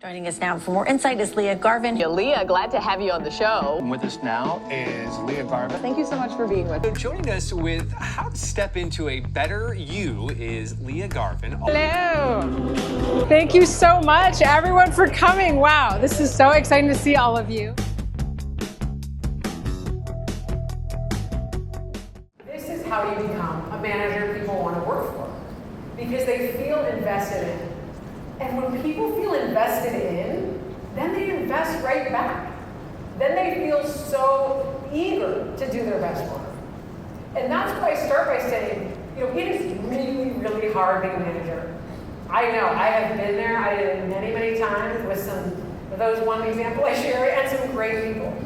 Joining us now for more insight is Lia Garvin. Lia, glad to have you on the show. And with us now is Lia Garvin. Thank you so much for being with us. Joining us with how to step into a better you is Lia Garvin. Hello. Thank you so much, everyone, for coming. Wow, this is so exciting to see all of you. This is how you become a manager people want to work for, because they feel invested in. And when people feel invested in, then they invest right back. Then they feel so eager to do their best work. And that's why I start by saying, it is really, really hard being a manager. I know, I have been there. I did it many, many times with some of those one example I shared, and some great people.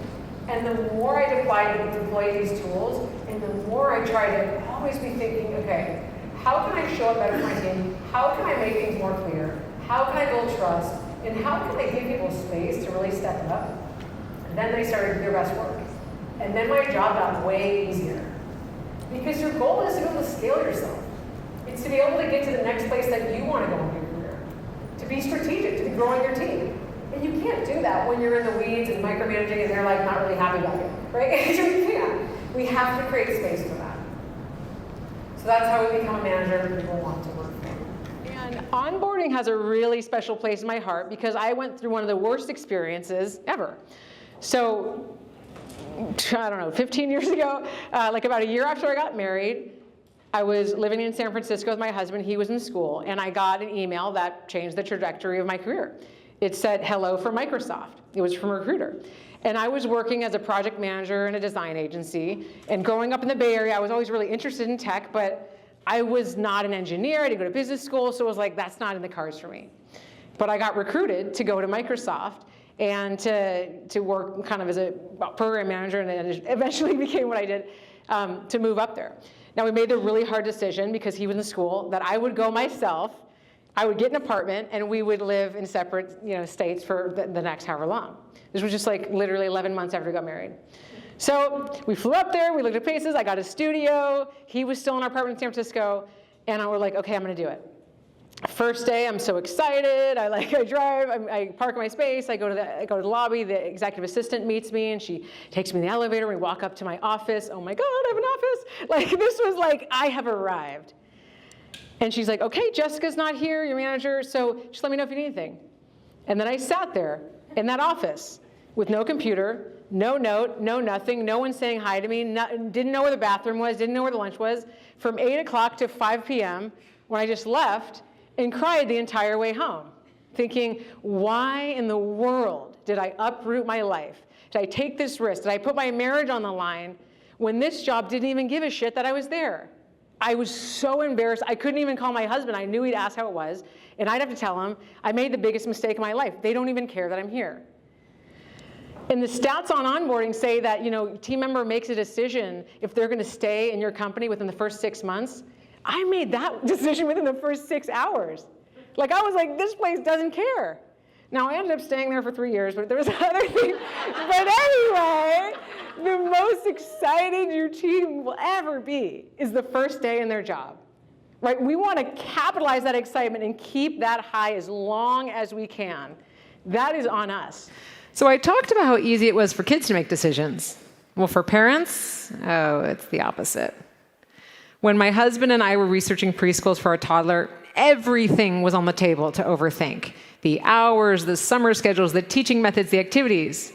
And the more I deploy these tools, and the more I try to always be thinking, okay, how can I show up better for my team? How can I make things more clear? How can I build trust? And how can I give people space to really step it up? And then they started to do their best work. And then my job got way easier. Because your goal is to be able to scale yourself. It's to be able to get to the next place that you want to go in your career. To be strategic, to be growing your team. And you can't do that when you're in the weeds and micromanaging and they're like not really happy about it, right? So you can't. We have to create space for that. So that's how we become a manager people want to work for. And onboarding has a really special place in my heart because I went through one of the worst experiences ever. So, I don't know, 15 years ago, like about a year after I got married, I was living in San Francisco with my husband. He was in school, and I got an email that changed the trajectory of my career. It said, "Hello from Microsoft." It was from a recruiter. And I was working as a project manager in a design agency. And growing up in the Bay Area, I was always really interested in tech, but I was not an engineer. I didn't go to business school, so it was like, that's not in the cards for me. But I got recruited to go to Microsoft and to work kind of as a program manager, and then it eventually became what I did, to move up there. Now, we made the really hard decision, because he was in school, that I would go myself, I would get an apartment, and we would live in separate states for the next however long. This was just like literally 11 months after we got married. So we flew up there, we looked at places, I got a studio, he was still in our apartment in San Francisco, and I were like, okay, I'm gonna do it. First day, I'm so excited, I drive, I park in my space, I go to the lobby, the executive assistant meets me, and she takes me in the elevator, we walk up to my office, oh my God, I have an office. This was like, I have arrived. And she's like, okay, Jessica's not here, your manager, so just let me know if you need anything. And then I sat there in that office with no computer, no note, no nothing, no one saying hi to me, didn't know where the bathroom was, didn't know where the lunch was, from 8 o'clock to 5 p.m. when I just left and cried the entire way home, thinking, why in the world did I uproot my life? Did I take this risk? Did I put my marriage on the line when this job didn't even give a shit that I was there? I was so embarrassed. I couldn't even call my husband. I knew he'd ask how it was, and I'd have to tell him, I made the biggest mistake of my life. They don't even care that I'm here. And the stats on onboarding say that, team member makes a decision if they're going to stay in your company within the first 6 months. I made that decision within the first 6 hours. I was like, this place doesn't care. Now, I ended up staying there for 3 years, but there was other things. But anyway, the most excited your team will ever be is the first day in their job. Right? We want to capitalize that excitement and keep that high as long as we can. That is on us. So I talked about how easy it was for kids to make decisions. Well, for parents, it's the opposite. When my husband and I were researching preschools for our toddler, everything was on the table to overthink. The hours, the summer schedules, the teaching methods, the activities.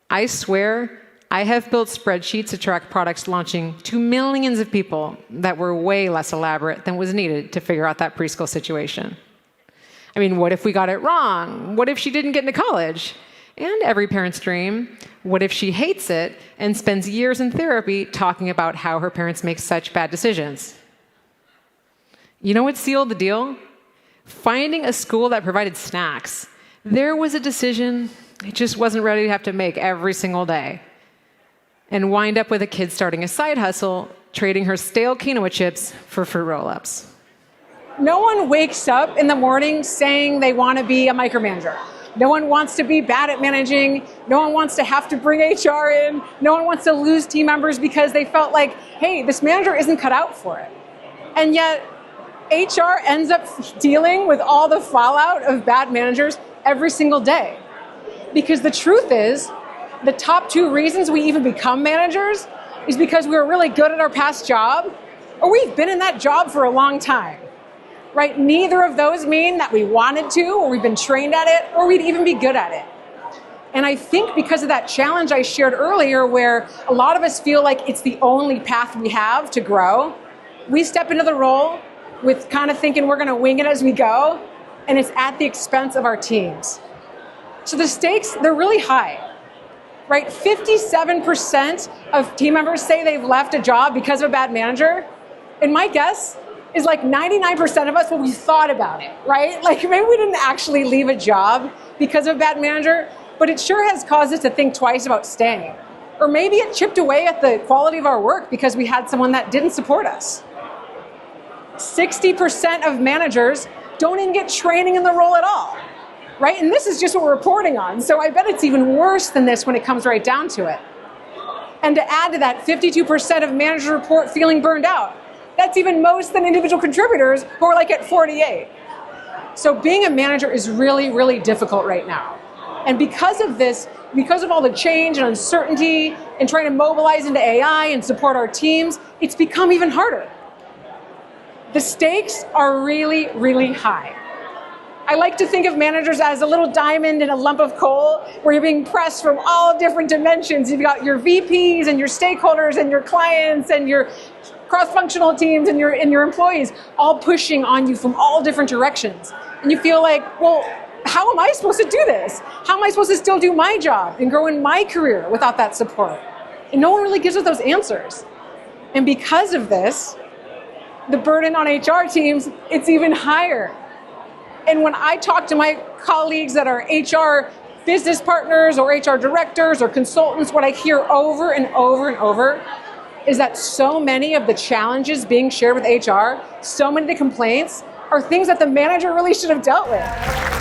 I swear, I have built spreadsheets to track products launching to millions of people that were way less elaborate than was needed to figure out that preschool situation. I mean, what if we got it wrong? What if she didn't get into college? And every parent's dream, what if she hates it and spends years in therapy talking about how her parents make such bad decisions? You know what sealed the deal? Finding a school that provided snacks. There was a decision it just wasn't ready to have to make every single day. And wind up with a kid starting a side hustle, trading her stale quinoa chips for fruit roll-ups. No one wakes up in the morning saying they want to be a micromanager. No one wants to be bad at managing. No one wants to have to bring HR in. No one wants to lose team members because they felt like, hey, this manager isn't cut out for it. And yet, HR ends up dealing with all the fallout of bad managers every single day. Because the truth is, the top 2 reasons we even become managers is because we were really good at our past job, or we've been in that job for a long time, right? Neither of those mean that we wanted to, or we've been trained at it, or we'd even be good at it. And I think because of that challenge I shared earlier, where a lot of us feel like it's the only path we have to grow, we step into the role with kind of thinking we're going to wing it as we go, and it's at the expense of our teams. So the stakes, they're really high, right? 57% of team members say they've left a job because of a bad manager. And my guess is like 99% of us, well, we thought about it, right? Like maybe we didn't actually leave a job because of a bad manager, but it sure has caused us to think twice about staying. Or maybe it chipped away at the quality of our work because we had someone that didn't support us. 60% of managers don't even get training in the role at all, right? And this is just what we're reporting on. So I bet it's even worse than this when it comes right down to it. And to add to that, 52% of managers report feeling burned out. That's even most than individual contributors who are like at 48. So being a manager is really, really difficult right now. And because of this, because of all the change and uncertainty and trying to mobilize into AI and support our teams, it's become even harder. The stakes are really, really high. I like to think of managers as a little diamond in a lump of coal where you're being pressed from all different dimensions. You've got your VPs and your stakeholders and your clients and your cross-functional teams and your employees all pushing on you from all different directions. And you feel like, well, how am I supposed to do this? How am I supposed to still do my job and grow in my career without that support? And no one really gives us those answers. And because of this, the burden on HR teams, it's even higher. And when I talk to my colleagues that are HR business partners or HR directors or consultants, what I hear over and over and over is that so many of the challenges being shared with HR, so many of the complaints are things that the manager really should have dealt with.